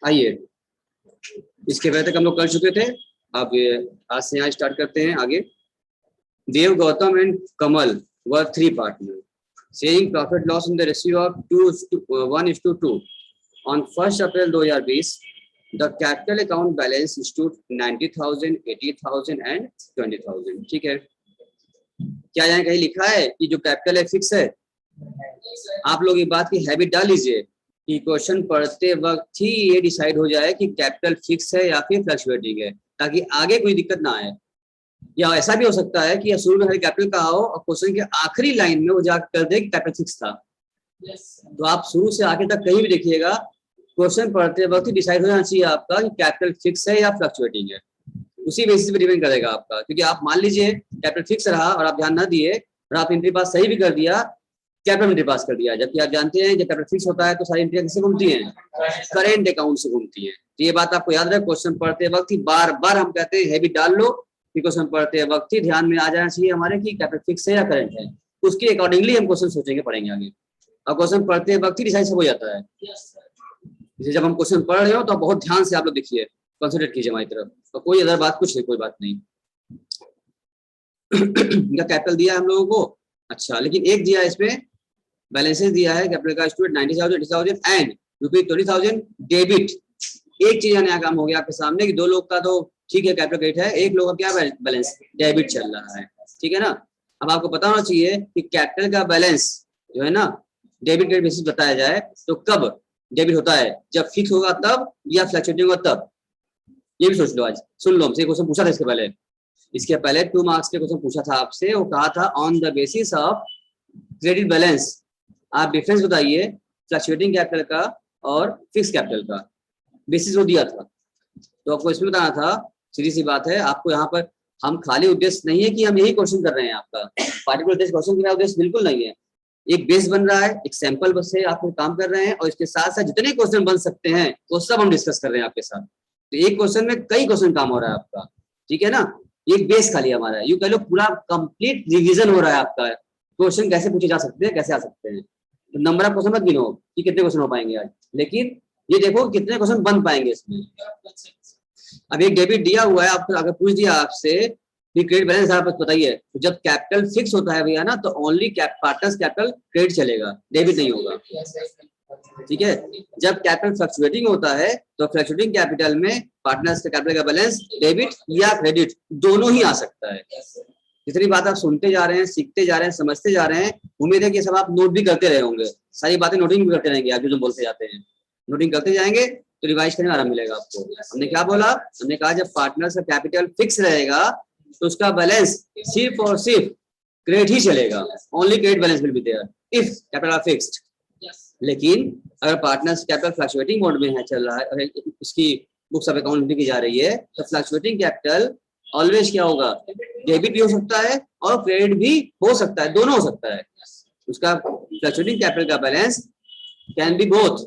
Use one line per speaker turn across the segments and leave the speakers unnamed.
आइए, इसके पहले तक हम लोग कर चुके थे, अब आज से यहाँ स्टार्ट करते हैं आगे। Dev, Gautam and Kamal were 3 partners, sharing profit loss in the ratio of 1:2. On 1st April 2020, the capital account balance stood 90,000, 80,000 and 20,000। ठीक है, क्या यहाँ कहीं लिखा है कि जो कैपिटल है फिक्स है? आप लोग ये बात की हैबिट डाल लीजिए कि क्वेश्चन पढ़ते वक्त ही ये डिसाइड हो जाए कि कैपिटल फिक्स है या फिर फ्लक्चुएटिंग है, ताकि आगे कोई दिक्कत ना आए। या ऐसा भी हो सकता है कि शुरू में कैपिटल का हो और क्वेश्चन के आखिरी लाइन में वो जाकर कर दे कि कैपिटल फिक्स था। तो आप शुरू से आगे तक कहीं भी देखिएगा, क्वेश्चन पढ़ते वक्त ही डिसाइड हो जाना चाहिए आपका कि कैपिटल फिक्स है या फ्लक्चुएटिंग है। उसी बेसिस पे डिपेंड करेगा आपका, क्योंकि आप मान लीजिए कैपिटल फिक्स रहा और आप ध्यान ना दिए और आप एंट्री पास सही भी कर दिया, कैपिटल एंट्री पास कर दिया, जबकि आप जानते हैं जब कैपिटल फिक्स होता है तो सारी एंट्री किससे घूमती हैं? करेंट अकाउंट से घूमती है। तो ये बात आपको याद रहे, क्वेश्चन पढ़ते वक्त ही बार बार हम कहते हैं हैबिट डाल लो कि क्वेश्चन पढ़ते वक्त ही ध्यान में आ जाना चाहिए हमारे कि कैपिटल फिक्स है या करंट है। उसके अकॉर्डिंगली हम क्वेश्चन सोचेंगे, पढ़ेंगे आगे। और क्वेश्चन पढ़ते वक्त ही डिसाइड सब हो जाता है। जैसे जब हम क्वेश्चन पढ़ रहे हो तो बहुत ध्यान से आप लोग देखिए, कंसंट्रेट कीजिए हमारी तरफ, तो कोई अदर बात कुछ नहीं, कोई बात नहीं। इनका कैपिटल दिया है हम लोगों को, अच्छा, लेकिन एक दिया है इसमें बैलेंसेस दिया है कैपिटल का स्टूडेंट 90,000, 80,000 एंड ₹20,000 डेबिट। एक चीज नया काम हो गया आपके सामने कि दो लोग का तो ठीक है कैपिटल क्रेडिट है, एक लोग का क्या बैलेंस डेबिट चल रहा है, ठीक है ना। अब आपको पता होना चाहिए कि कैपिटल का बैलेंस जो है ना डेबिट क्रेडिट बेसिस बताया जाए तो कब डेबिट होता है, जब फिक्स होगा तब या फ्लक्चुएटिंग होगा तब। ये भी सोच लो, आज सुन लो, हमसे क्वेश्चन पूछा था इसके पहले 2 मार्क्स के क्वेश्चन पूछा था आपसे, वो कहा था on the basis of credit balance आप डिफरेंस बताइए फ्लक्चुएटिंग कैपिटल का और फिक्स कैपिटल का, बेसिस वो दिया था। तो आपको इसमें बताना था, सीधी सी बात है, आपको यहाँ पर हम खाली उद्देश्य नहीं है कि हम यही क्वेश्चन कर रहे हैं, आपका पार्टिकुलर उद्देश्य क्वेश्चन का उद्देश्य बिल्कुल नहीं है। एक बेस बन रहा है, एक सैंपल बस से आप काम कर रहे हैं और इसके साथ साथ जितने क्वेश्चन बन सकते हैं वो सब हम डिस्कस कर रहे हैं आपके साथ। तो एक क्वेश्चन में कई क्वेश्चन काम हो रहा है आपका, ठीक है ना। एक बेस खाली हमारा है, यूं कह लो पूरा कंप्लीट रिवीजन हो रहा है आपका, क्वेश्चन कैसे पूछे जा सकते हैं, कैसे आ सकते हैं। तो नंबर ऑफ क्वेश्चन मत गिनो कि कितने क्वेश्चन हो पाएंगे आज, लेकिन ये देखो कितने क्वेश्चन बन पाएंगे इसमें। अब एक डेबिट दिया हुआ है, आपको अगर पूछ दिया आपसे क्रेडिट बैलेंस आप बताइए, तो जब कैपिटल फिक्स होता है भैया ना तो ओनली पार्टनर्स कैपिटल क्रेडिट चलेगा, डेबिट नहीं होगा, ठीक है। जब कैपिटल फ्लक्चुएटिंग होता है तो फ्लक्चुएटिंग कैपिटल में पार्टनर्स का कैपिटल का बैलेंस डेबिट या क्रेडिट दोनों ही आ सकता है। जितनी बात आप सुनते जा रहे हैं, सीखते जा रहे हैं, समझते जा रहे हैं, उम्मीद है कि सब आप नोट भी करते रहे होंगे, सारी बातें नोटिंग भी करते रहेंगे। आप जो बोलते जाते हैं नोटिंग करते जाएंगे तो रिवाइज करने में आराम मिलेगा आपको। हमने क्या बोला, हमने कहा जब पार्टनर्स का कैपिटल फिक्स रहेगा तो उसका बैलेंस सिर्फ और सिर्फ क्रेडिट ही चलेगा, only credit balance will be there if capital are fixed. लेकिन अगर पार्टनर्स कैपिटल फ्लक्चुएटिंग मोड में है, चल रहा है, उसकी बुक्स ऑफ अकाउंट की जा रही है, तो फ्लक्चुएटिंग कैपिटल ऑलवेज क्या होगा, डेबिट भी हो सकता है और क्रेडिट भी हो सकता है, दोनों हो सकता है। उसका फ्लक्चुएटिंग कैपिटल का balance can be both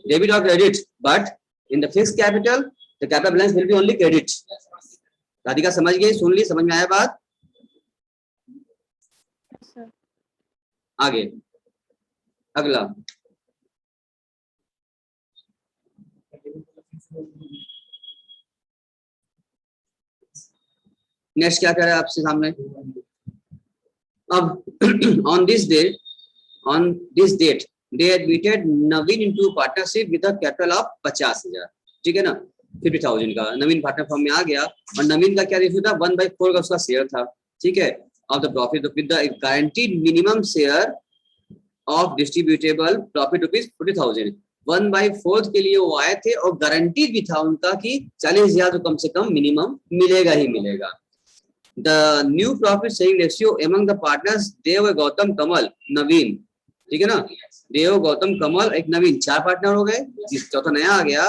debit और credit, but in the fixed capital the capital balance will be only credit. Radhika समझ गई, सुन ली, समझ में आया बात? आगे अगला नेक्स्ट क्या कह रहा है आपसे सामने। अब on this date they admitted Naveen into partnership with a capital of 50,000, ठीक है ना, 50,000 का नवीन पार्टनर फॉर्म में आ गया और नवीन का क्या रेशियो था, 1/4 का उसका शेयर था, ठीक है। Of the profit with the guaranteed minimum share of distributable profit ₹40,000, 1/4 के लिए वो आए थे और गारंटीड भी था उनका कि 40,000 तो कम से कम मिनिमम मिलेगा ही मिलेगा। The new profit sharing ratio among the partners Dev, Gautam, Kamal, Naveen, ठीक है ना, देव, गौतम, कमल, एक नवीन, 4 पार्टनर हो गए, चौथा नया आ गया,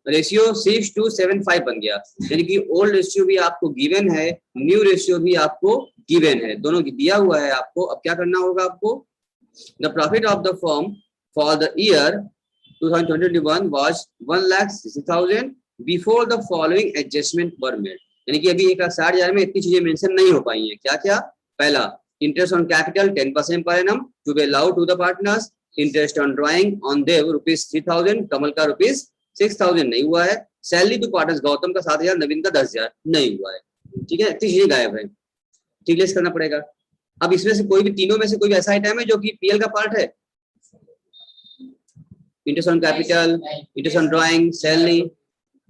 रेशियो 6:7.5 बन गया। यानी कि ओल्ड रेशियो भी आपको गिवन है, न्यू रेशियो भी आपको गिवन है, दोनों की दिया हुआ है आपको। अब क्या करना होगा आपको, the profit of the firm for the year 2021 was 1,60,000 before the following adjustment were made. यानी कि अभी 1,60,000 में इतनी चीजें मेंशन नहीं हो पाई हैं। क्या क्या, पहला इंटरेस्ट ऑन कैपिटल 10% पर annum to be allowed to the partners, interest on drawing on Dev ₹3,000, Kamal का 6,000 नहीं हुआ है। सैलरी टू पार्टनर्स गौतम का 7,000, नवीन का 10,000 नहीं हुआ है। ठीक है, तो ये गायब है, ठीक लेस करना पड़ेगा। अब इसमें से कोई भी तीनों में से कोई भी ऐसा आइटम है जो कि पीएल का पार्ट है, interest on capital, interest on drawing, salary,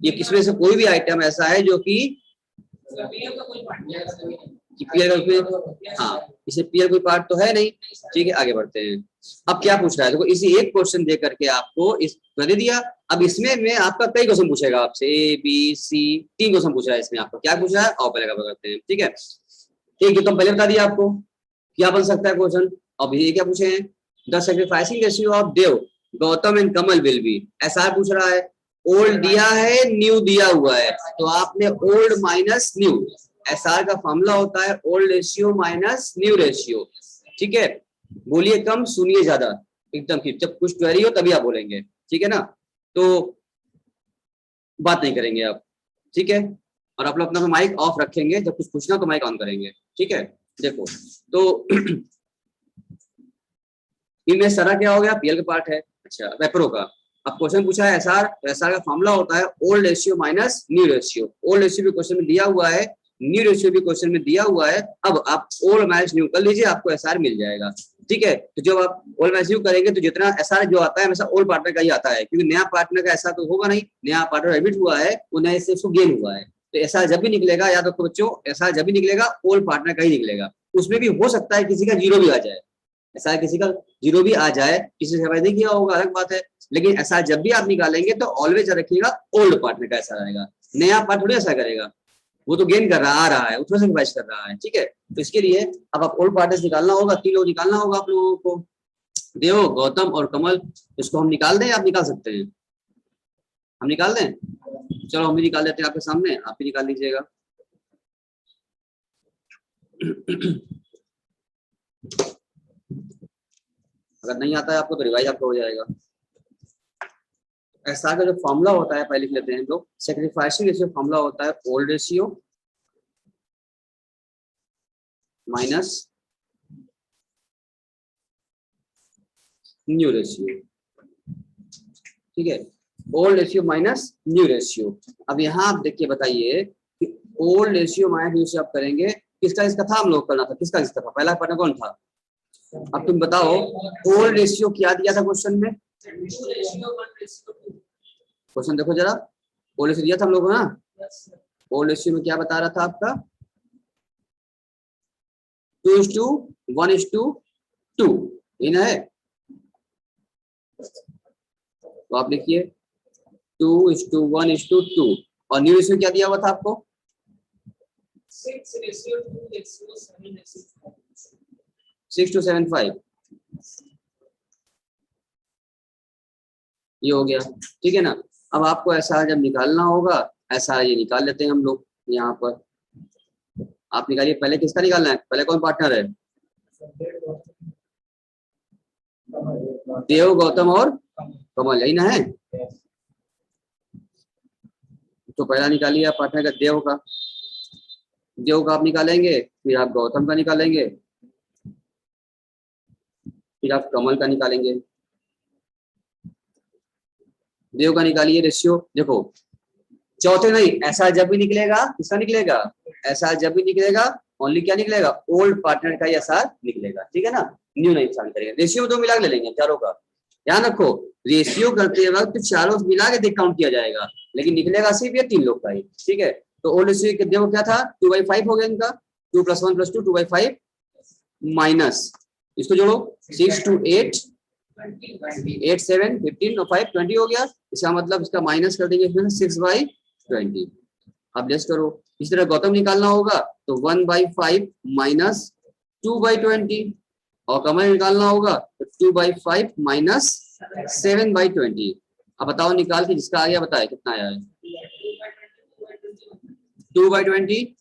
ये किसमें से कोई भी आइटम ऐसा है जो कि पीएल का, हाँ इसे पीएल कोई पार्ट तो है नहीं। ठीक है, आगे बढ़ते हैं। अब क्या पूछ रहा है देखो, इसी एक क्वेश्चन दे करके आपको इस दे दिया। अब इसमें में आपका कई क्वेश्चन पूछेगा आपसे, ए बी सी, 3 क्वेश्चन पूछ रहा है इसमें। आपको क्या पूछ रहा है और पहले कवर करते हैं। ठीक है, एक जो तुम पहले बता दिया आपको क्या बन सकता है क्वेश्चन। अब ये क्या पूछे हैं, the sacrificing ratio of Dev, Gautam and Kamal will be. ऐसा पूछ रहा है, ओल्ड दिया है, न्यू दिया हुआ है, तो आपने ओल्ड माइनस न्यू, एसआर का फॉर्मूला होता है old ratio minus new ratio. ठीक है, बोलिए कम सुनिए ज्यादा, एकदम ठीक। जब कुछ क्वेरी हो तभी आप बोलेंगे, ठीक है ना, तो बात नहीं करेंगे आप। ठीक है, और आप लोग अपना माइक ऑफ रखेंगे, जब कुछ पूछना तो माइक ऑन करेंगे। ठीक है, देखो तो इनमें सारा क्या हो गया, पीएल का पार्ट है। अच्छा, वेप्रो का अब क्वेश्चन पूछा है एसआर, तो एसआर का फॉर्मूला होता है old ratio minus new ratio. Old ratio भी क्वेश्चन में दिया हुआ है, न्यू रेशियो भी क्वेश्चन में दिया हुआ है। अब आप ओल्ड माइनस न्यू कर लीजिए, आपको एसआर मिल जाएगा। ठीक है, तो जब आप ओल्ड माइनस न्यू करेंगे तो जितना एसआर जो आता है हमेशा ओल्ड पार्टनर का ही आता है, क्योंकि नया पार्टनर का ऐसा तो होगा नहीं, नया पार्टनर एडमिट हुआ है, वो नए से उसको गेन हुआ है। तो एसआर जब भी निकलेगा, याद रखो बच्चों, एसआर जब भी निकलेगा ओल्ड पार्टनर का ही निकलेगा। उसमें भी हो सकता है किसी का जीरो भी आ जाए, ऐसा किसी का जीरो भी आ जाए, किसी से नहीं किया होगा अलग बात है, लेकिन ऐसा जब भी आप निकालेंगे तो ऑलवेज रखिएगा ओल्ड पार्टनर का ऐसा रहेगा। नया पार्ट थोड़ी ऐसा करेगा, वो तो गेन कर रहा आ रहा है, उसमें से रिवाइज कर रहा है। ठीक है, तो इसके लिए अब आप ओल्ड पार्टनर्स निकालना होगा, 3 लोग निकालना होगा आप लोगों को, देव, गौतम और कमल। इसको हम निकाल दें, आप निकाल सकते हैं, हम निकाल दें, चलो हम भी निकाल देते हैं आपके सामने, आप भी निकाल लीजिएगा। अगर नहीं आता है आपको तो रिवाइज आपको हो जाएगा। एसआर का जो फॉर्मूला होता है पहले लिख लेते हैं लोग, सैक्रिफाइसिंग रेशियो फॉर्मूला होता है old ratio minus new ratio. ठीक है, old ratio minus new ratio. अब यहाँ आप देखिए बताइए कि old ratio minus new ratio आप करेंगे, किसका इसका था हम लोग करना था, किसका इसका था, पहला पार्टनर कौन था। अब तुम बताओ ओल्ड रेशियो क्या दिया था क्वेश्चन में, क्वेश्चन देखो जरा, ओल्ड रेशियो दिया था हम लोग ना, ओल्ड रेशियो में क्या बता रहा था आपका 2:1:2, इन है, तो आप लिखिए 2:1:2, और न्यू रेशियो क्या दिया हुआ था आपको 6:7:5, ये हो गया। ठीक है ना, अब आपको ऐसा जब निकालना होगा, ऐसा ये निकाल लेते हैं हम लोग यहाँ पर। आप निकालिए, पहले किसका निकालना है, पहले कौन पार्टनर है, देव, गौतम और कमल, यही ना है। तो पहला निकालिए आप पार्टनर का देव का, देव का आप निकालेंगे, फिर आप गौतम का निकालेंगे, फिर आप कमल का निकालेंगे। देव का निकालिए रेशियो, देखो चौथे नहीं, ऐसा जब भी निकलेगा किसका निकलेगा, ऐसा जब भी निकलेगा ओनली क्या निकलेगा, ओल्ड पार्टनर का ही ऐसा निकलेगा। ठीक है ना, न्यू नहीं शामिल करेंगे। रेशियो तो मिला के ले लेंगे चारों का, ध्यान रखो रेशियो करते वक्त चारों मिला के डिस्काउंट किया जाएगा, लेकिन निकलेगा सिर्फ ये 3 लोग का ही। ठीक है, तो ओल्ड रेशियो देखो क्या था 2/5 हो गया इनका, 2 + 1 + 2 2/5 माइनस इसको जोड़ो 6 to 8 8 7 15 और 5 20 हो गया। इसका मतलब इसका माइनस कर देंगे इसमें 6/20। अब लेस करो, इस तरह गौतम निकालना होगा तो 1/5 माइनस 2/20, और कमल निकालना होगा तो 2/5 माइनस 7/20। अब बताओ निकाल के जिसका आ गया बताए कितना आया है, 2/20,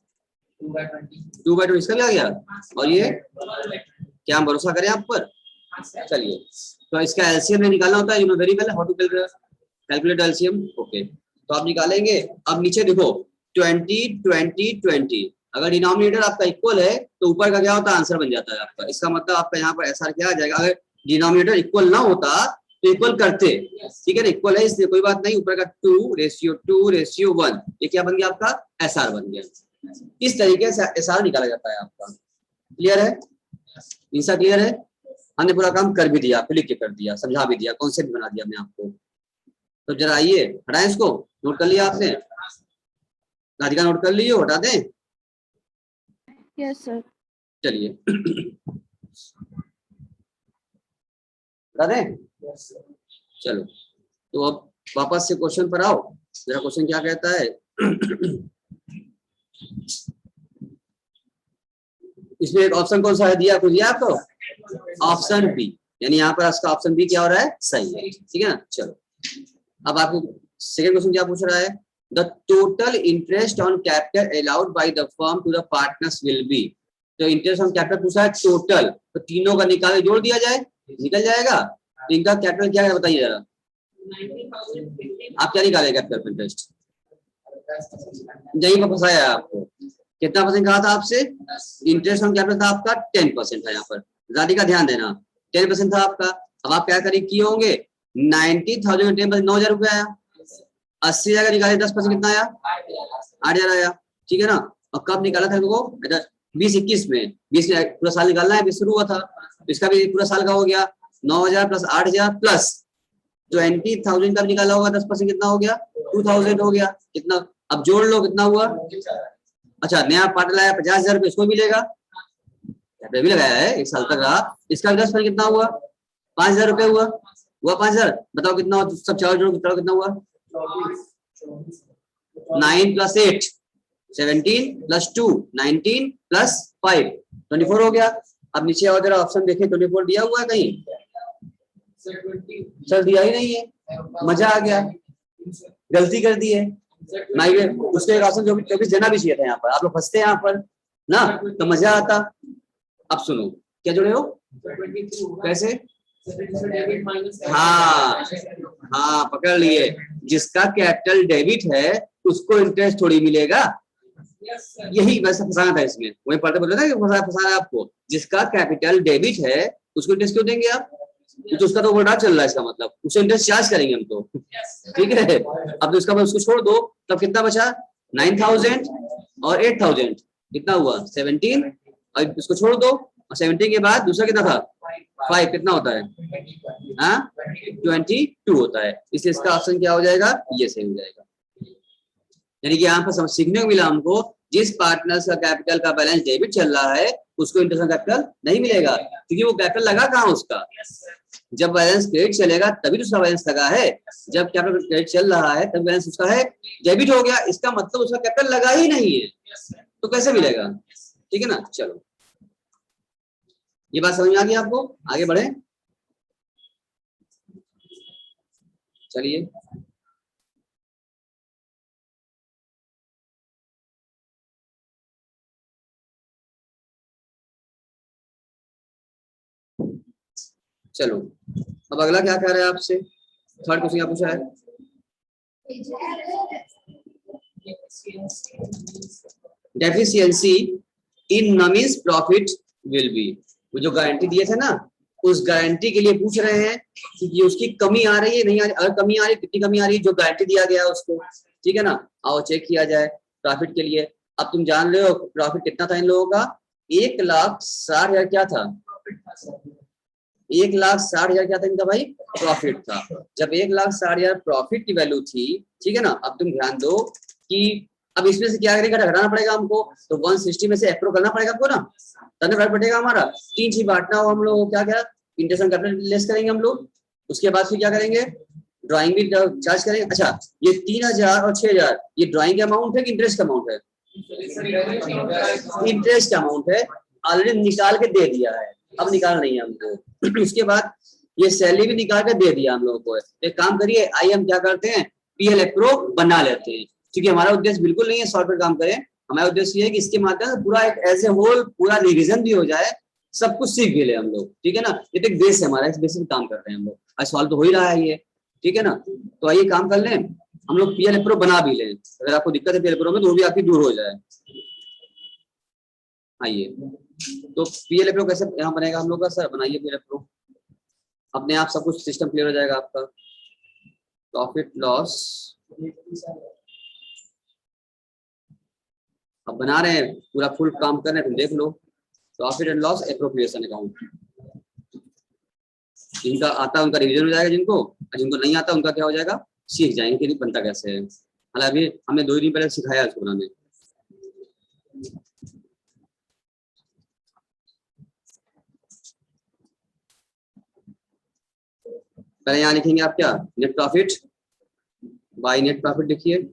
2/20 इसका भी आ गया। और ये क्या हम भरोसा करें आप पर, चलिए तो इसका एलसीएम में निकालना होता है, you know very well how to calculate LCM. Okay, तो आप निकालेंगे। अब नीचे देखो 20 20 20, अगर डिनोमिनेटर आपका इक्वल है तो ऊपर का क्या होता है आंसर बन जाता है आपका। इसका मतलब आपका यहाँ पर एसआर क्या आ जाएगा, अगर डिनोमिनेटर इक्वल ना होता तो इक्वल करते, ठीक है ना, इक्वल है इसलिए कोई बात नहीं, ऊपर का 2:1, ये क्या बन गया आपका एसआर बन गया। इस तरीके से एसआर निकाला जाता है आपका। क्लियर है, इंसा क्लियर है, हमने पूरा काम कर भी दिया, लिख के कर दिया, समझा भी दिया, कॉन्सेप्ट बना दिया हमने आपको। तो जरा आइए हटाएं इसको, नोट कर लिया आपने, राधिका नोट कर ली हो, हटा दें?
Yes sir.
चलिए हटा दें, चलो तो अब वापस से क्वेश्चन पर आओ, जरा क्वेश्चन क्या कहता है। इसमें एक ऑप्शन कौन सा है दिया, कुछ दिया आपको, ऑप्शन बी, यानी यहाँ पर इसका ऑप्शन बी क्या हो रहा है, सही है, ठीक है ना। चलो अब आपको सेकंड क्वेश्चन क्या पूछ रहा है, the total interest on capital allowed by the firm to the partners will be. तो इंटरेस्ट ऑन कैपिटल पूछा है टोटल, तो तीनों का निकाल के जोड़ दिया जाए, निकल जाएगा। तो इनका कैपिटल क्या है बताइए जरा, आप क्या निकाले कैपिटल इंटरेस्ट, यही पर फंसाया है आपको। कितना परसेंट कहा था आपसे, इंटरेस्ट ऑन कैपिटल था आपका 10% था, यहाँ पर राधिका ध्यान देना 10% था आपका। अब आप क्या करें किए होंगे, 90,000 10% 9,000 रुपया आया, 80,000 का निकाले 10% कितना आया, 8,000 आया, ठीक है ना। और कब निकाला था इनको, 20-21 में, 20 में पूरा साल निकालना है, 20 शुरू हुआ था, तो इसका भी पूरा साल का हो गया 9,000 प्लस 8,000 प्लस 20,000 का भी निकाला होगा 10% कितना हो गया, 2,000 हो गया, कितना अब जोड़ लो कितना हुआ। अच्छा नया पार्ट लाया 50,000 रुपये, इसको मिलेगा, भी लगाया है 1 साल तक रहा, इसका 10% कितना हुआ, 5,000 रुपये हुआ, 5,000, बताओ कितना हुआ, सब चार जोड़ो कितना हुआ, 9 + 8 17 + 2 19 + 5 24 हो गया। अब नीचे और जरा ऑप्शन देखें, 24 दिया हुआ है कहीं, सर दिया ही नहीं है, मजा आ गया, गलती कर दी है, उसके एक ऑप्शन जो भी 24 देना भी चाहिए था, यहाँ पर आप लोग फंसते हैं यहाँ पर ना, तो मजा आता। अब सुनो क्या जुड़े हो, कैसे, हाँ हाँ पकड़ लिए, जिसका कैपिटल डेबिट है उसको इंटरेस्ट थोड़ी मिलेगा, यही वैसे फंसाना था इसमें, वही पढ़ते बोलते ना कि फंसाना है आपको, जिसका कैपिटल डेबिट है उसको इंटरेस्ट क्यों देंगे आप, तो उसका तो ओवरड्राफ्ट चल रहा है, इसका मतलब उसे इंटरेस्ट चार्ज करेंगे हम तो, ठीक है। अब तो इसका उसको छोड़ दो, तब कितना बचा, 9,000 और 8,000 कितना हुआ 17, और इसको छोड़ दो, और 17 के बाद दूसरा कितना था 5, कितना होता है, हाँ 22 होता है, इसलिए इसका ऑप्शन क्या हो जाएगा, ये सही हो जाएगा। यानी कि यहाँ पर सीखने को मिला हमको, जिस पार्टनर का कैपिटल का बैलेंस डेबिट चल रहा है उसको इंटरेस्ट ऑन कैपिटल नहीं मिलेगा, क्योंकि वो कैपिटल लगा कहाँ उसका, जब बैलेंस क्रेडिट चलेगा तभी तो उसका बैलेंस लगा है, जब कैपिटल क्रेडिट चल रहा है तब बैलेंस उसका है डेबिट हो गया, इसका मतलब उसका कैपिटल लगा ही नहीं है, तो कैसे मिलेगा, ठीक है ना। चलो ये बात समझ में आ गई आपको, आगे बढ़े, चलिए चलो अब अगला क्या कह रहा है आपसे, थर्ड क्वेश्चन क्या पूछा है, deficiency in nominal profit will be, वो जो गारंटी दिए थे ना, उस गारंटी के लिए पूछ रहे हैं कि उसकी कमी आ रही है नहीं आ रही, अगर कमी आ रही है कितनी कमी आ रही है, जो गारंटी दिया गया है उसको, ठीक है ना। आओ चेक किया जाए प्रॉफिट के लिए। अब तुम जान रहे हो प्रॉफिट कितना था इन लोगों का, 1,60,000 क्या था, 1,60,000 क्या था इनका भाई, प्रॉफिट था। जब 1,60,000 प्रॉफिट की वैल्यू थी, ठीक है ना। अब तुम ध्यान दो कि अब इसमें से क्या करेगा, घटाना पड़ेगा हमको, तो 160 में से अप्रूव करना पड़ेगा हमको ना, तब फर्क पड़ेगा हमारा, 3 चीज बांटना हो हम लोग, क्या क्या इंटरेस्ट ऑन कैपिटल लेस करेंगे हम लोग, उसके बाद फिर क्या करेंगे, ड्राइंग भी चार्ज करेंगे। अच्छा ये 3,000 और 6,000 ये ड्राइंग का अमाउंट है कि इंटरेस्ट का अमाउंट है, इंटरेस्ट का अमाउंट है, ऑलरेडी निकाल के दे दिया है, अब निकाल नहीं है हमको। उसके बाद ये सैलरी भी निकाल के दे दिया हम लोगों को, एक काम करिए आइए हम क्या करते हैं, पीएल अप्रूव बना लेते हैं, क्योंकि हमारा उद्देश्य बिल्कुल नहीं है सॉफ्टवेयर काम करें, हमारा उद्देश्य ये है कि इसके माध्यम से पूरा एक एज ए होल पूरा रिवीजन भी हो जाए, सब कुछ सीख भी ले हम लोग, ठीक है ना। ये तो एक बेस है हमारा, इस बेस पे काम कर रहे हैं हम लोग, आज सॉल्व तो हो ही रहा है ये, ठीक है ना। तो आइए काम कर लें हम लोग, पीएल अप्रूव बना भी लें, अगर आपको दिक्कत है पीएल अप्रूव में तो वो भी आपकी दूर हो जाए। आइए तो पीएल अप्रूव कैसे यहाँ बनेगा हम लोग का, सर बनाइए पीएल अप्रूव। अपने आप सब कुछ सिस्टम क्लियर हो जाएगा आपका। प्रॉफिट लॉस अब बना रहे हैं, पूरा फुल काम कर रहे हैं, तुम देख लो। Profit and loss appropriation account, जिनका आता है उनका रिवीजन हो जाएगा, जिनको जिनको नहीं आता उनका क्या हो जाएगा, सीख जाएंगे कि बनता कैसे है। हालांकि अभी हमने 2 दिन पहले सिखाया इसको बनाने। पहले यहाँ लिखेंगे आप क्या, net profit by net profit लिखिए।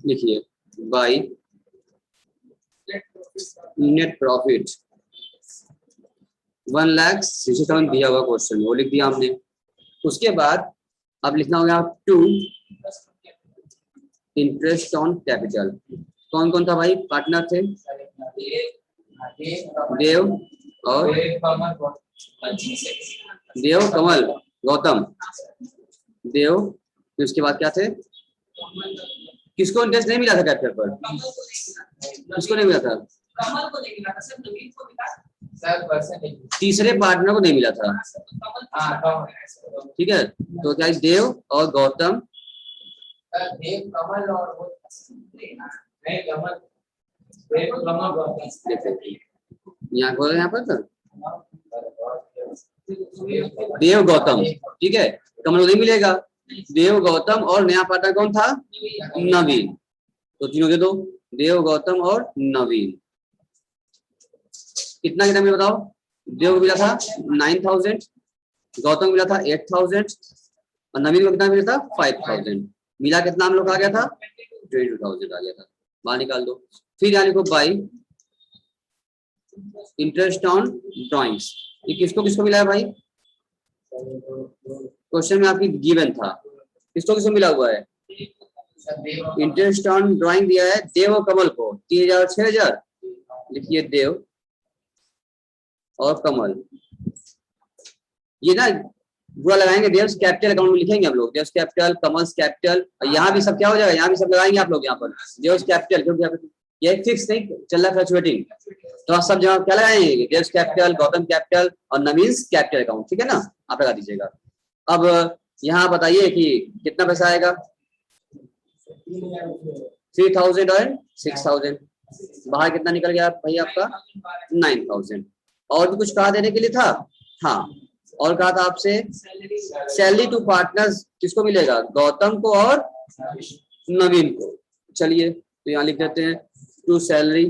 लिखिए बाय नेट प्रॉफिट 1,67,000 दिया हुआ क्वेश्चन, वो लिख दिया हमने। उसके बाद अब लिखना होगा टू इंटरेस्ट ऑन कैपिटल। कौन कौन था भाई पार्टनर थे, देव और देव कमल गौतम देव। उसके बाद क्या थे, किसको इंटरेस्ट नहीं मिला था कैपिटल पर, किसको नहीं मिला था,
कमल को नहीं मिला था सर, नवीन को मिला
सर, तीसरे पार्टनर को नहीं मिला था। ठीक है, तो क्या देव और गौतम,
देव कमल और वो नहीं कमल
यहाँ बोलो, यहाँ पर था देव गौतम। ठीक है, कमल को नहीं मिलेगा, देव गौतम और नया पार्टनर कौन था, नवीन। तो तीनों दे दो, देव गौतम और नवीन। कितना कितना मिला बताओ, देव को मिला था 9,000, गौतम मिला था 8,000 और नवीन को कितना मिला था 5,000। मिला कितना हम लोग आ गया था 22,000 आ गया था। बाहर निकाल दो। फिर यहाँ लिखो बाई इंटरेस्ट ऑन ड्राइंग्स। ये किसको किसको मिला है भाई, क्वेश्चन में आपकी गिवन था, किसको किसको मिला हुआ है, इंटरेस्ट ऑन ड्राइंग दिया है देव और कमल को 3,000 और 6,000। लिखिए देव और कमल, ये ना बुरा लगाएंगे, देव्स कैपिटल अकाउंट में लिखेंगे हम लोग, देव्स कैपिटल कमल्स कैपिटल। और यहाँ भी सब क्या हो जाएगा, यहाँ भी सब लगाएंगे आप लोग यहाँ पर देव्स कैपिटल, क्योंकि ये फिक्स नहीं चल रहा फ्लक्चुएटिंग, तो आप सब जगह क्या लगाएंगे, देव्स कैपिटल गौतम कैपिटल और नवीन्स कैपिटल अकाउंट। ठीक है ना, आप लगा दीजिएगा। अब यहाँ बताइए कि कितना पैसा आएगा, 3,000 और 6,000। बाहर कितना निकल गया भाई आपका 9,000। और भी कुछ कहा देने के लिए था, हाँ और कहा था आपसे सैलरी टू पार्टनर्स किसको मिलेगा, गौतम को और नवीन को। चलिए तो यहाँ लिख देते हैं टू सैलरी,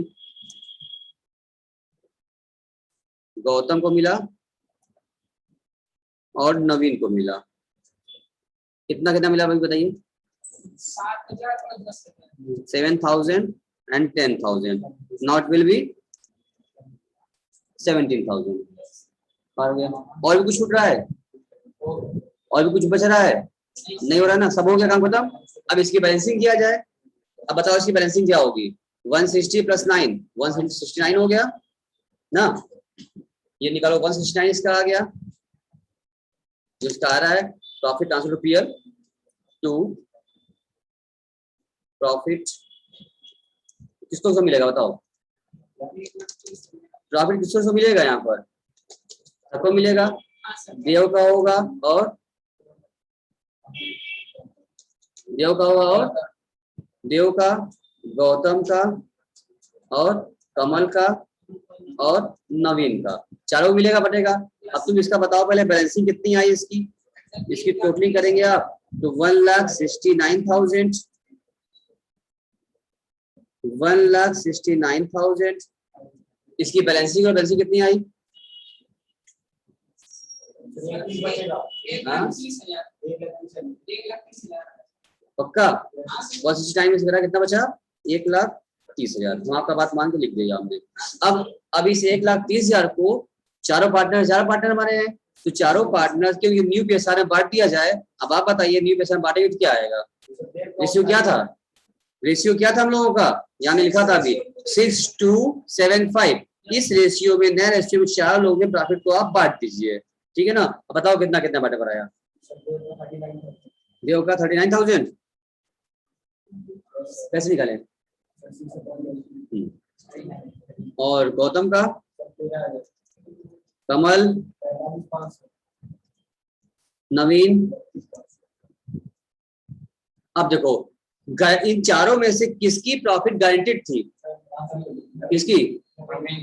गौतम को मिला और नवीन को मिला। कितना कितना मिला भाई बताइए, 7,000 and 10,000। Now it will be 17,000। और भी कुछ छूट रहा है, और भी कुछ बच रहा है, नहीं हो रहा ना, सब हो गया काम खत्म। अब इसकी बैलेंसिंग किया जाए। अब बताओ इसकी बैलेंसिंग क्या होगी, 160 + 9 169 हो गया ना। ये निकालो 169 इसका आ गया, जो इसका आ रहा है profit transfer to peer to profit. किसको किसको मिलेगा बताओ, प्रॉफिट किसको किसको मिलेगा, यहाँ पर सबको मिलेगा, देव का होगा और देव का होगा और देव का, गौतम का और कमल का और नवीन का, चारों मिलेगा बटेगा। अब तुम इसका बताओ पहले बैलेंसिंग कितनी आई इसकी, इसकी टोटलिंग करेंगे आप तो 1,69,000 1,69,000। इसकी बैलेंसिंग और बैलेंसिंग कितनी आई, पक्का 169 में से कितना बचा, 1,30,000। हम आपका बात मान के लिख दिया हमने। अब इस 1,30,000 को चारों पार्टनर हमारे हैं, तो चारों पार्टनर के न्यू पीएसआर में बांट दिया जाए। अब आप बताइए न्यू पीएसआर में बांटेंगे तो क्या आएगा, रेशियो क्या था हम लोगों का, यहाँ लिखा था अभी 6:2:7:5। इस रेशियो में, नए रेशियो में 4 लोगों के प्रॉफिट को आप बांट दीजिए, ठीक है ना। अब बताओ कितना कितना बांटा पड़ा आया। देव का 39,000 कैसे निकाले, और गौतम का, कमल, नवीन। अब देखो इन चारों में से किसकी प्रॉफिट गारंटेड थी, किसकी,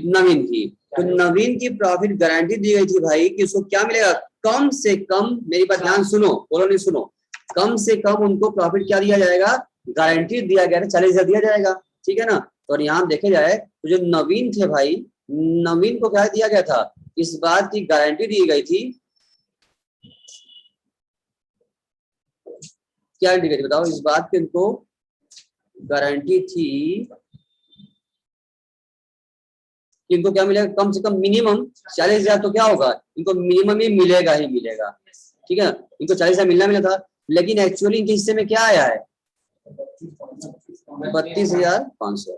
नवीन की। तो नवीन की प्रॉफिट गारंटी दी गई थी भाई कि उसको क्या मिलेगा, कम से कम, मेरी बात ध्यान सुनो, बोलो नहीं सुनो, कम से कम उनको प्रॉफिट क्या दिया जाएगा, गारंटी दिया गया, 40,000 दिया जाएगा, ठीक है ना। तो यहाँ देखे जाए तो जो नवीन थे भाई, नवीन को क्या दिया गया था, इस बात की गारंटी दी गई थी, क्या दी गई थी बताओ, इस बात की उनको गारंटी थी कि इनको क्या मिलेगा, कम से कम मिनिमम 40,000, तो क्या होगा, इनको मिनिमम ही मिलेगा, ठीक है। इनको 40,000 मिलना था, लेकिन एक्चुअली इनके हिस्से में क्या आया है, 32,500।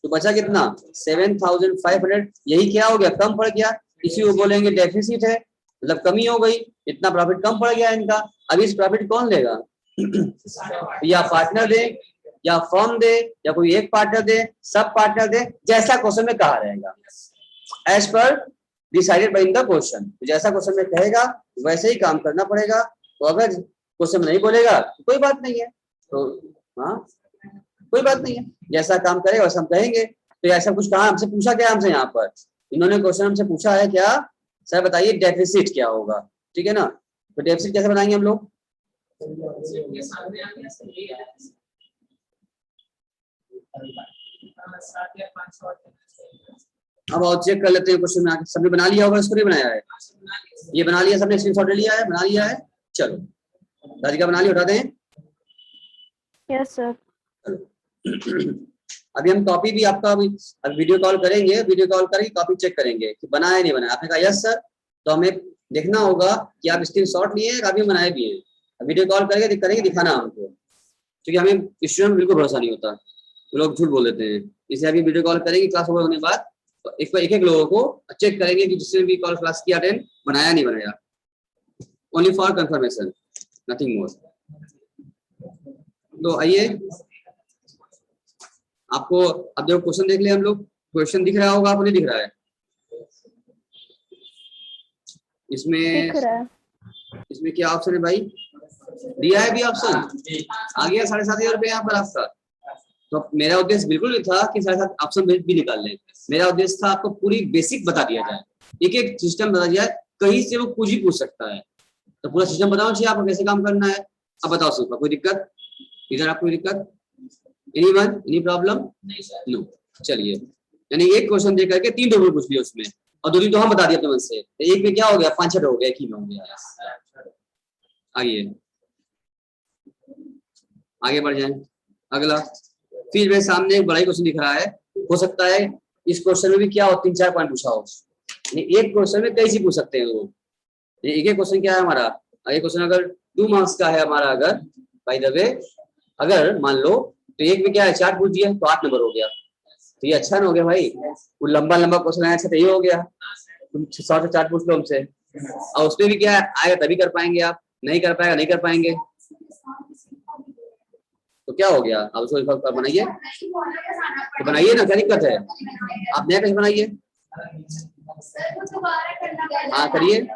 तो बचा कितना, 7,500। यही क्या हो गया, कम पड़ गया, इसी को बोलेंगे डेफिसिट है, मतलब कमी हो गई, इतना प्रॉफिट कम पड़ गया इनका। अब इस प्रॉफिट कौन लेगा या पार्टनर दे, या फर्म दे, या कोई एक पार्टनर दे, सब पार्टनर दे, जैसा क्वेश्चन में कहा रहेगा, as per decided by in the question. जैसा क्वेश्चन में कहेगा वैसे ही काम करना पड़ेगा। तो अगर क्वेश्चन में नहीं बोलेगा तो कोई बात नहीं है, तो हाँ कोई बात नहीं है, जैसा काम करेगा वैसा हम कहेंगे। तो ऐसा कुछ कहा, हमसे पूछा क्या, हमसे यहाँ पर इन्होंने क्वेश्चन हमसे पूछा है क्या, सर बताइए डेफिसिट क्या होगा, ठीक है ना। तो डेफिसिट कैसे बनाएंगे हम लोग, अब और चेक कर लेते हैं क्वेश्चन में, सबने बना लिया होगा, इसको नहीं बनाया है, ये बना लिया सबने, स्क्रीनशॉट ले लिया है, बना लिया है, चलो राधिका बना लिया, उठा दें।
Yes sir.
अभी हम कॉपी भी आपका अभी वीडियो कॉल करेंगे, वीडियो कॉल करके कॉपी चेक करेंगे कि बना है नहीं बना। आपने कहा यस सर, तो हमें देखना होगा कि आप स्क्रीनशॉट लिए हैं, काफी बनाए भी हैं। वीडियो कॉल करके करेंगे, दिखाना हमको, क्योंकि हमें स्टूडेंट बिल्कुल भरोसा नहीं होता, लोग झूठ बोल देते हैं। इसलिए अभी वीडियो कॉल करेंगे क्लास ओवर होने के बाद, तो एक लोगों को चेक करेंगे कि जिसने भी कॉल क्लास किया अटेंड, बनाया नहीं बनाया, only for confirmation, nothing more. तो आइए आपको अब जो क्वेश्चन देख ले हम लोग, क्वेश्चन दिख रहा होगा, आपको नहीं दिख रहा है इसमें,
दिख रहा है।
इसमें क्या ऑप्शन है भाई, दिया है भी ऑप्शन, आ गया 7,500 रुपये यहाँ पर आपका। तो मेरा उद्देश्य बिल्कुल भी था कि 7,500 ऑप्शन भी निकाल लें, मेरा उद्देश्य था आपको पूरी बेसिक बता दिया जाए, एक एक सिस्टम बता दिया जाए, कहीं से वो कुछ ही पूछ सकता है, तो पूरा सिस्टम बताओ चाहिए आपको कैसे काम करना है। अब बताओ सिर्फ, कोई दिक्कत इधर, आपको कोई दिक्कत, एनीवन, एनी प्रॉब्लम, नो। चलिए, यानी एक क्वेश्चन दे करके 3 डबल पूछ लिया उसमें, और 2 दिन तो हम बता दिया अपने मन से, तो एक में क्या हो गया, 5-6 हो गया, एक ही में हो गया। आइए आगे बढ़ जाए, अगला। फिर मेरे सामने एक बड़ा ही क्वेश्चन दिख रहा है, हो सकता है इस क्वेश्चन में भी क्या हो, 3-4 पॉइंट पूछा हो, एक क्वेश्चन में कई चीज पूछ सकते हैं लोग। एक एक क्वेश्चन क्या है हमारा, एक क्वेश्चन अगर 2 मार्क्स का है हमारा, अगर बाय द वे अगर मान लो, तो एक में क्या है 4 पूछ दिया तो 8 नंबर हो गया, तो ये अच्छा ना हो गया भाई, वो लंबा लंबा क्वेश्चन आया, अच्छा तो ये हो गया, तुम 100 से 4 पूछ लो हमसे, और उसमें भी क्या है, आएगा तभी कर पाएंगे आप, नहीं कर पाएगा नहीं कर पाएंगे, तो क्या हो गया, आप उसको बनाइए, तो बनाइए ना, क्या दिक्कत है, आप नया कैसे बनाइए, हाँ करिए।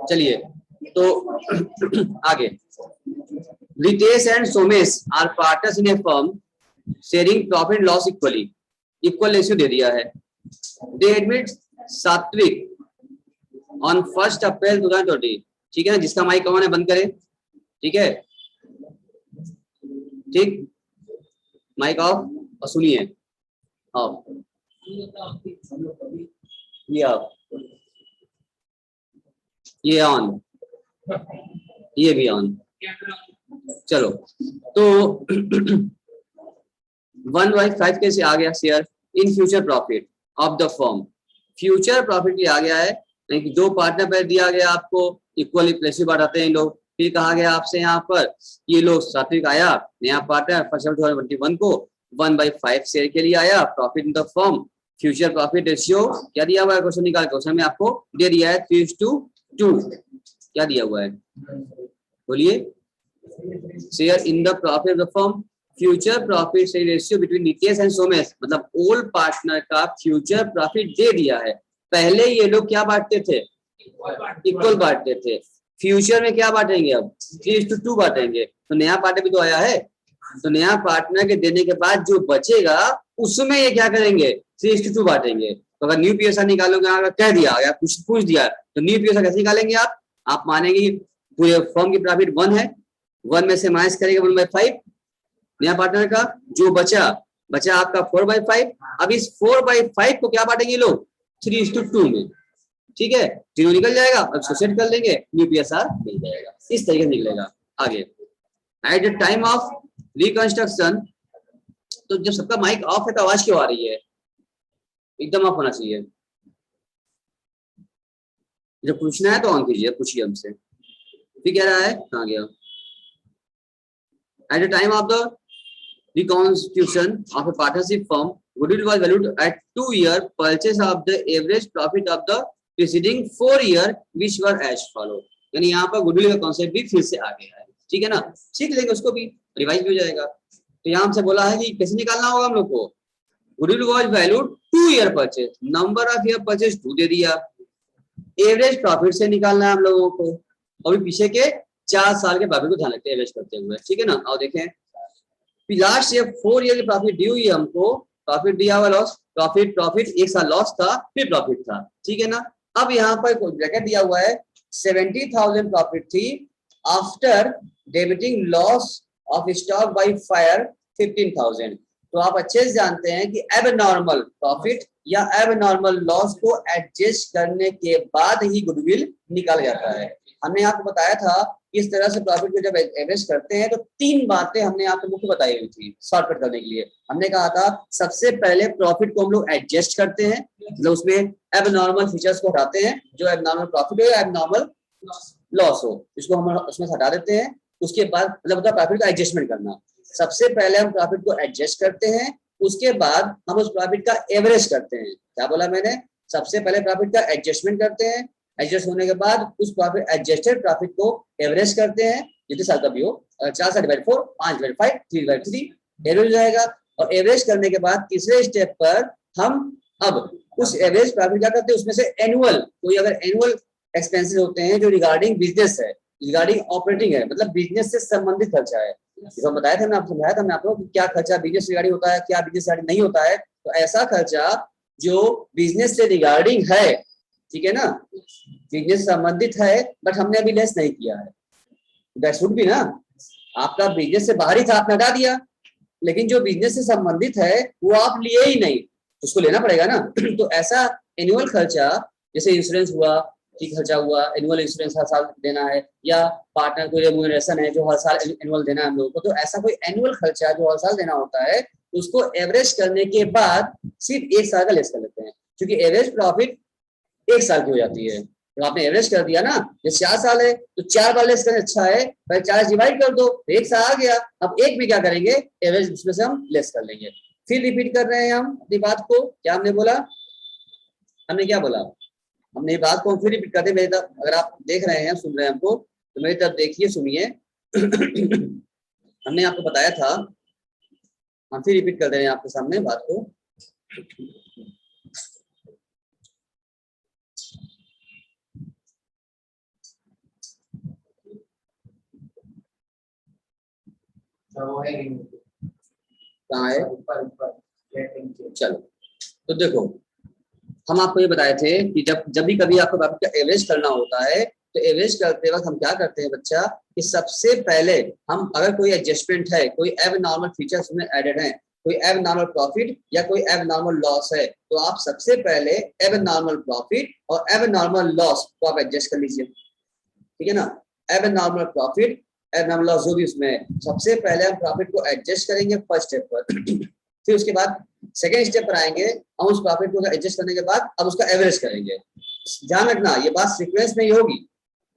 चलिए तो आगे, Ritesh and Somesh are partners in a firm sharing profit loss equally, equal ratio दे दिया है। दे एडमिट सात्विक ऑन 1 अप्रैल 2020, ठीक है ना, जिसका माइक कौन है बंद करें, ठीक है, ठीक, माइक ऑफ, और सुनिए ऑफ, ये ऑफ। ये ऑन, ये भी ऑन। चलो तो 1/5 कैसे आ गया share in future profit of the firm. Future profit ये आ गया है, यानी कि दो पार्टनर पर दिया गया आपको, इक्वली प्लेसिव बांटते हैं लोग। फिर कहा गया आपसे यहाँ पर ये लोग सात्विक आया नया पार्टनर 1/21 को 1/5 शेयर के लिए आया, profit in the firm. Future profit ratio क्या दिया हुआ है क्वेश्चन निकाल, क्वेश्चन में आपको दे दिया है 3:2। क्या दिया हुआ है बोलिए, share in the profit of the firm. Future profit से ratio between Nitesh and Somesh, मतलब ओल्ड पार्टनर का फ्यूचर प्रॉफिट दे दिया है। पहले ये लोग क्या बांटते थे, इक्वल बांटते थे, फ्यूचर में क्या बांटेंगे अब 3:2 बांटेंगे। तो नया पार्टनर भी तो आया है, तो नया पार्टनर के देने के बाद जो बचेगा उसमें ये क्या करेंगे 3:2 बांटेंगे। तो अगर न्यू पीएसआर निकालोगे, अगर कह दिया या कुछ पूछ दिया तो न्यू पीएसआर कैसे निकालेंगे आप मानेंगे पूरे फर्म की प्रॉफिट 1 है, 1 में से माइनस करेंगे 1/5 नया पार्टनर का, जो बचा आपका 4/5। अब इस 4/5 को क्या बांटेंगे लोग 3:2 में, ठीक है, तीनों निकल जाएगा, अब सेट कर लेंगे, न्यू पीएसआर मिल जाएगा। इस तरीके से निकलेगा। आगे at the time of reconstruction, तो जब सबका माइक ऑफ है तो आवाज क्यों आ रही है, एकदम ऑफ होना चाहिए। जब पूछना है तो ऑन कीजिए, पूछिए हमसे। फिर कह रहा है कहाँ गया, at the time of the reconstitution of a partnership firm, goodwill was valued at 2-year purchase of the average profit of the preceding 4 year which were as follow। यानी यहाँ पर गुडविल का कॉन्सेप्ट भी फिर से आ गया है, ठीक है ना, सीख लेंगे उसको भी, रिवाइज भी हो जाएगा। तो यहाँ हमसे बोला है कि कैसे निकालना होगा हम लोग को, goodwill was valued 2-year purchase, number of year purchase 2 दे दिया, एवरेज प्रॉफिट से निकालना है हम लोगों को, और पीछे के 4 साल के प्रॉफिट को ध्यान रखते हैं एवरेज करते हुए, ठीक है ना। और देखें लास्ट ईयर 4 ईयर की प्रॉफिट दी हुई है हमको, प्रॉफिट दिया हुआ लॉस, प्रॉफिट 1 साल लॉस था फिर प्रॉफिट था, ठीक है ना। अब यहाँ पर ब्रैकेट दिया हुआ है 70,000 प्रॉफिट थी after debiting loss of stock by fire 15,000। तो आप अच्छे से जानते हैं कि एबनॉर्मल प्रॉफिट या एबनॉर्मल लॉस को एडजस्ट करने के बाद ही गुडविल निकाला जाता है। हमने आपको बताया था इस तरह से प्रॉफिट को जब एवरेज करते हैं तो 3 बातें हमने आपको मुख्य बताई हुई थी शॉर्टकट करने के लिए। हमने कहा था सबसे पहले प्रॉफिट को हम लोग एडजस्ट करते हैं, मतलब उसमें एबनॉर्मल फीचर्स को हटाते हैं, जो एबनॉर्मल प्रॉफिट हो या एबनॉर्मल लॉस हो इसको हम उसमें हटा देते हैं। उसके बाद मतलब प्रॉफिट का एडजस्टमेंट करना, सबसे पहले हम प्रॉफिट को एडजस्ट करते हैं, उसके बाद हम उस प्रॉफिट का एवरेज करते हैं। क्या बोला मैंने, सबसे पहले प्रॉफिट का एडजस्टमेंट करते हैं, एडजस्ट होने के बाद उस प्रॉफिट एडजस्टेड प्रॉफिट को एवरेज करते हैं, जितने साल का भी हो, 4 साल डिवाइड 4, 5/5, 3/3 एवरेज हो जाएगा। और एवरेज करने के बाद तीसरे स्टेप पर हम अब उस एवरेज प्रॉफिट क्या करते हैं, उसमें से एनुअल कोई अगर एनुअल एक्सपेंसेस होते हैं जो रिगार्डिंग बिजनेस है, रिगार्डिंग ऑपरेटिंग है, मतलब बिजनेस से संबंधित खर्चा है, जो बताया था, मैं आपको समझाया था मैं आप लोगों को क्या खर्चा बिजनेस रिगार्डिंग होता है, क्या बिजनेस रिगार्डिंग नहीं होता है। तो ऐसा खर्चा जो बिजनेस से रिगार्डिंग है, ठीक है ना, बिजनेस संबंधित है बट हमने अभी लेस नहीं किया है, दैट शुड बी ना, आपका बिजनेस से बाहर ही था आपने हटा दिया, लेकिन जो बिजनेस से संबंधित है वो आप लिए ही नहीं, उसको लेना पड़ेगा ना। तो ऐसा एनुअल खर्चा जैसे इंश्योरेंस हुआ, ठीक खर्चा हुआ, एनुअल इंश्योरेंस हर साल देना है, या पार्टनर को रेम्यूनरेशन है जो हर साल एनुअल देना है हम लोगों को, तो ऐसा कोई एनुअल खर्चा जो हर साल देना होता है उसको एवरेज करने के बाद सिर्फ 1 साल का लेस कर लेते हैं, क्योंकि एवरेज प्रॉफिट 1 साल की हो जाती है। तो आपने एवरेज कर दिया ना, जैसे 4 साल है तो 4 बार लेस करना अच्छा है, पहले 4 डिवाइड कर दो, 1 साल आ गया, अब 1 में क्या करेंगे एवरेज उसमें से हम लेस कर लेंगे। फिर रिपीट कर रहे हैं हम अपनी बात को, क्या हमने बोला, हमने क्या बोला, हमने ये बात को फिर रिपीट करते हैं मेरी तरफ, अगर आप देख रहे हैं सुन रहे हैं हमको तो मेरी तरफ देखिए सुनिए। हमने आपको बताया था, हम फिर रिपीट कर रहे हैं आपके सामने बात को। कहाँ है, चलो तो देखो हम आपको ये बताए थे कि जब भी कभी आपको प्रॉफिट का एवरेज करना होता है तो एवरेज करते वक्त हम क्या करते हैं बच्चा, कि सबसे पहले हम अगर कोई एडजस्टमेंट है, कोई एबनॉर्मल फीचर्स उसमें एडेड है, कोई एबनॉर्मल प्रॉफिट या कोई एबनॉर्मल लॉस है, तो आप सबसे पहले एबनॉर्मल प्रॉफिट और एबनॉर्मल लॉस को आप एडजस्ट कर लीजिए। ठीक है ना। एब नॉर्मल प्रॉफिट, एब नॉर्मल लॉस, जो भी उसमें, सबसे पहले हम प्रॉफिट को एडजस्ट करेंगे फर्स्ट स्टेप पर फिर उसके बाद सेकेंड स्टेप पर आएंगे, हम उस प्रॉफिट को एडजस्ट करने के बाद अब उसका एवरेज करेंगे। ध्यान रखना ये बात सीक्वेंस में ही होगी,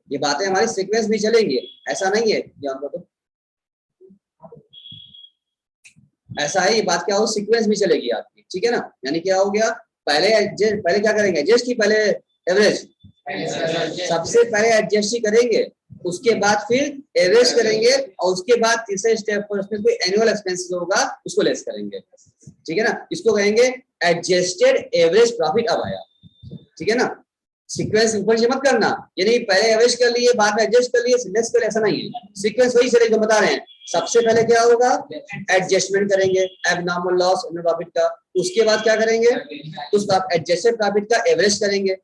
ये बातें हमारी सीक्वेंस में चलेंगी, ऐसा नहीं है ध्यान रखो, ऐसा है ये बात क्या हो सीक्वेंस में चलेगी आपकी, ठीक है ना। यानी क्या हो गया, पहले क्या करेंगे, एडजस्ट की पहले एवरेज, सबसे पहले एडजस्ट ही करेंगे, उसके बाद फिर एवरेज करेंगे और उसके बाद तीसरे स्टेप पर उसमें कोई एनुअल एक्सपेंसेस होगा उसको लेस करेंगे, ठीक है ना। इसको कहेंगे एडजस्टेड एवरेज प्रॉफिट अब आया, ठीक है ना। सीक्वेंस ऊपर से मत करना, यानी पहले एवरेज कर लिए बाद में एडजस्ट कर लिए लेस कर लिए, ऐसा नहीं है, सीक्वेंस वही चलेगा, बता रहे हैं। सबसे पहले क्या होगा, एडजस्टमेंट करेंगे एबनॉर्मल लॉस प्रॉफिट का, उसके बाद क्या करेंगे, उस एडजस्टेड प्रॉफिट का एवरेज करेंगे।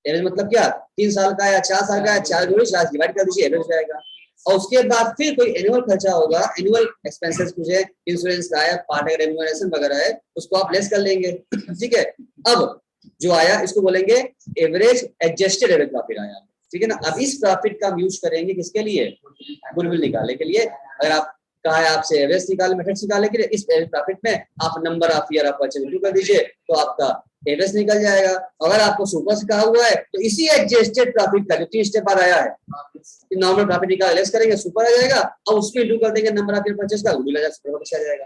एवरेज मतलब क्या, 3 साल का या 4 साल का है, 4 डिवाइड कर दीजिए, एवरेज आएगा। और उसके बाद फिर कोई एनुअल खर्चा होगा, एनुअल एक्सपेंसेस कुछ है, इंश्योरेंस का है, पार्ट रेम्यूनरेशन वगैरह है, उसको आप लेस कर लेंगे, ठीक है। अब जो आया इसको बोलेंगे एवरेज एडजस्टेड एवरेज प्रॉफिट आया, ठीक है ना। अब इस प्रॉफिट का हम यूज करेंगे किसके लिए, गुडविल निकालने के लिए। अगर आप कहा है आपसे एवरेज निकालने, मेथड्स निकालने के लिए, इस प्रॉफिट में आप number of year of purchase कर दीजिए तो आपका एवरेज निकल जाएगा। अगर आपको सुपर से कहा हुआ है तो इसी एडजस्टेड प्रॉफिट का जो 3 स्टेप पर आया है, नॉर्मल प्रॉफिट निकाल लेस करेंगे, सुपर आ जाएगा और उसको इंटू कर देंगे नंबर ऑफ ईयर परचेज का, गुडविल आ जाएगा।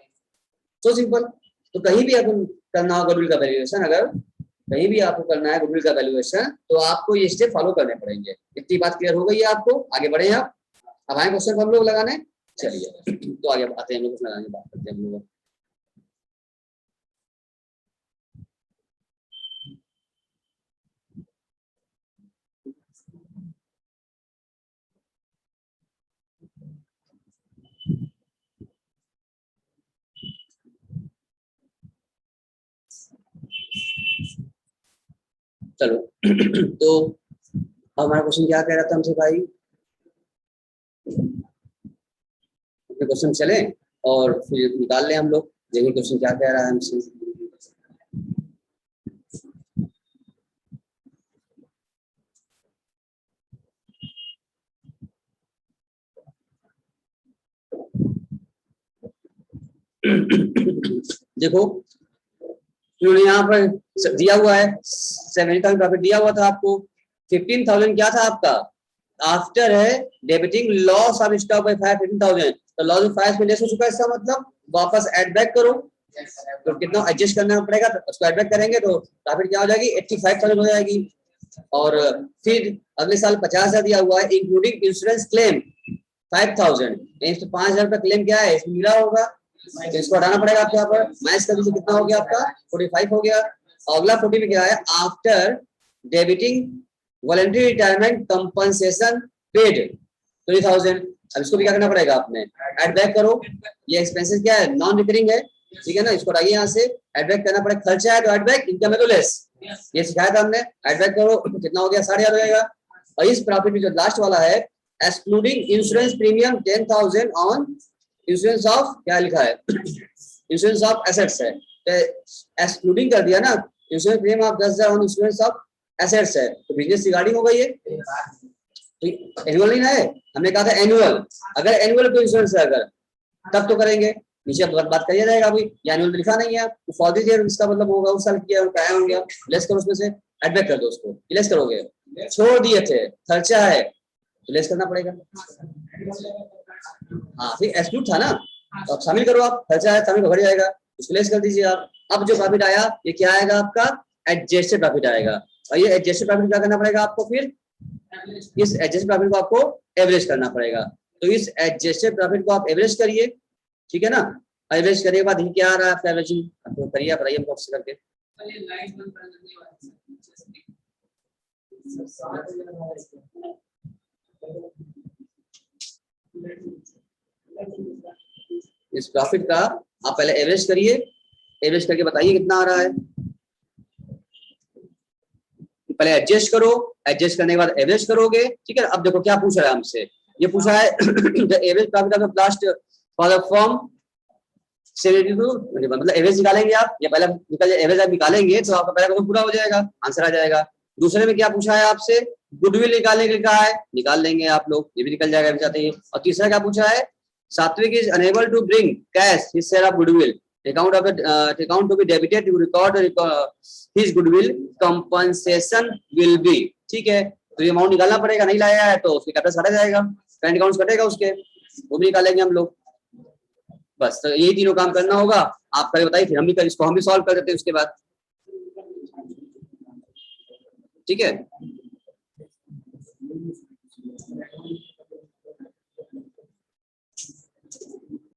So simple. तो कहीं भी अपन करना हो गुडविल का वैल्यूएशन, अगर कहीं भी आपको करना है गुडविल का वैल्यूएशन तो आपको ये स्टेप फॉलो करने पड़ेंगे। इतनी बात क्लियर हो गई है आपको, आगे बढ़े आप। अब आए क्वेश्चन हम लोग लगाने, चलिए तो आगे आते हैं हम लोग क्वेश्चन लगाने की बात करते हैं हम लोग। चलो तो हमारा क्वेश्चन क्या कह रहा था हमसे भाई, अपने क्वेश्चन चले और फिर निकाल लें हम लोग, देखिए क्वेश्चन क्या कह रहा है हमसे। देखो उन्होंने यहाँ पर दिया हुआ है 70,000 प्रॉफिट दिया हुआ था आपको, 15,000 क्या था आपका, आफ्टर है debiting loss of stock by 15,000, तो लॉस ऑफ 5 में लेस हो चुका है, इसका मतलब वापस ऐड बैक करो, तो कितना एडजस्ट करना पड़ेगा, तो उसको ऐड बैक करेंगे तो प्रॉफिट क्या हो जाएगी, 85,000 हो जाएगी। और फिर अगले साल 50,000 दिया हुआ है इंक्लूडिंग इंश्योरेंस क्लेम 5,000, तो 5,000 का क्लेम क्या है इसमें मिला होगा, तो इसको हटाना पड़ेगा आपको। यहाँ पर माइनस कर दीजिए, कितना हो गया आपका 45 हो गया। और अगला 40 में क्या है, after debiting voluntary retirement compensation paid 20,000, अब इसको भी क्या करना पड़ेगा आपने, ऐड बैक करो। ये एक्सपेंसेस क्या है, नॉन रिकरिंग है, ठीक है ना, इसको हटाइए यहाँ से, ऐड बैक करना पड़ेगा, खर्चा है तो ऐड बैक, इनकम है तो लेस, ये सिखाया था हमने, ऐड बैक करो, कितना हो गया 8,500 हो जाएगा। और इस प्रॉफिट में जो लास्ट वाला है excluding insurance premium 10,000 on insurance of, क्या लिखा है, इंश्योरेंस ऑफ एसेट्स है, तो एक्सक्लूडिंग कर दिया ना, insurance premium of 10,000 on insurance of assets है, तो बिजनेस रिगार्डिंग हो गई है, तो एनुअल नहीं ना है, हमने कहा था एनुअल, अगर एनुअल को इंश्योरेंस है अगर तब तो करेंगे, नीचे बात करिए जाएगा अभी, या एनुअल लिखा नहीं है, तो फॉर दिस ईयर इसका मतलब होगा उस साल किया क्या होंगे, लेस करो उसमें से, ऐड बैक कर दो उसको, लेस करोगे, छोड़ दिए थे खर्चा है तो लेस करना पड़ेगा, हाँ ठीक एक्सक्लूड था ना, तो अब शामिल करो आप, खर्चा है शामिल बढ़ जाएगा, उसको लेस कर दीजिए आप। अब जो प्रॉफिट आया ये क्या आएगा आपका, एडजस्टेड प्रॉफिट आएगा, और ये एडजस्टेड प्रॉफिट क्या करना पड़ेगा आपको, फिर इस एडजस्टेड प्रॉफिट को आपको एवरेज करना पड़ेगा, तो इस एडजस्टेड प्रॉफिट को आप एवरेज करिए, ठीक है ना। एवरेज करने के बाद ये क्या आ रहा है आपका एवरेजिंग, आपको करिए, आप बताइए हमको करके, इस प्रॉफिट का आप पहले एवरेज करिए, एवरेज करके बताइए कितना आ रहा है, पहले एडजस्ट करो, एडजस्ट करने के बाद एवरेज करोगे, ठीक है। अब देखो क्या पूछ रहा है हमसे, ये पूछा है the average profit of the last for the firm, मतलब एवरेज निकालेंगे आप, या पहले एवरेज आप निकालेंगे तो आपका पहला क्वेश्चन पूरा हो जाएगा, आंसर आ जाएगा। दूसरे में क्या पूछा है आपसे, गुडविल निकालने के लिए कहा है, निकाल लेंगे आप लोग, ये भी निकल जाएगा भी चाहते हैं। और तीसरा क्या पूछा है, Satvik is unable to bring cash his share of goodwill, account to be debited to record his goodwill compensation will be. ठीक है, तो ये अमाउंट निकालना पड़ेगा, नहीं लाया है तो उसके कैपिटल हटा जाएगा, करंट अकाउंट कटेगा उसके, वो भी निकालेंगे हम लोग। बस तो यही तीनों काम करना होगा। आप करें बताइए, फिर हम भी इसको हम भी सॉल्व कर देते हैं उसके बाद। ठीक है।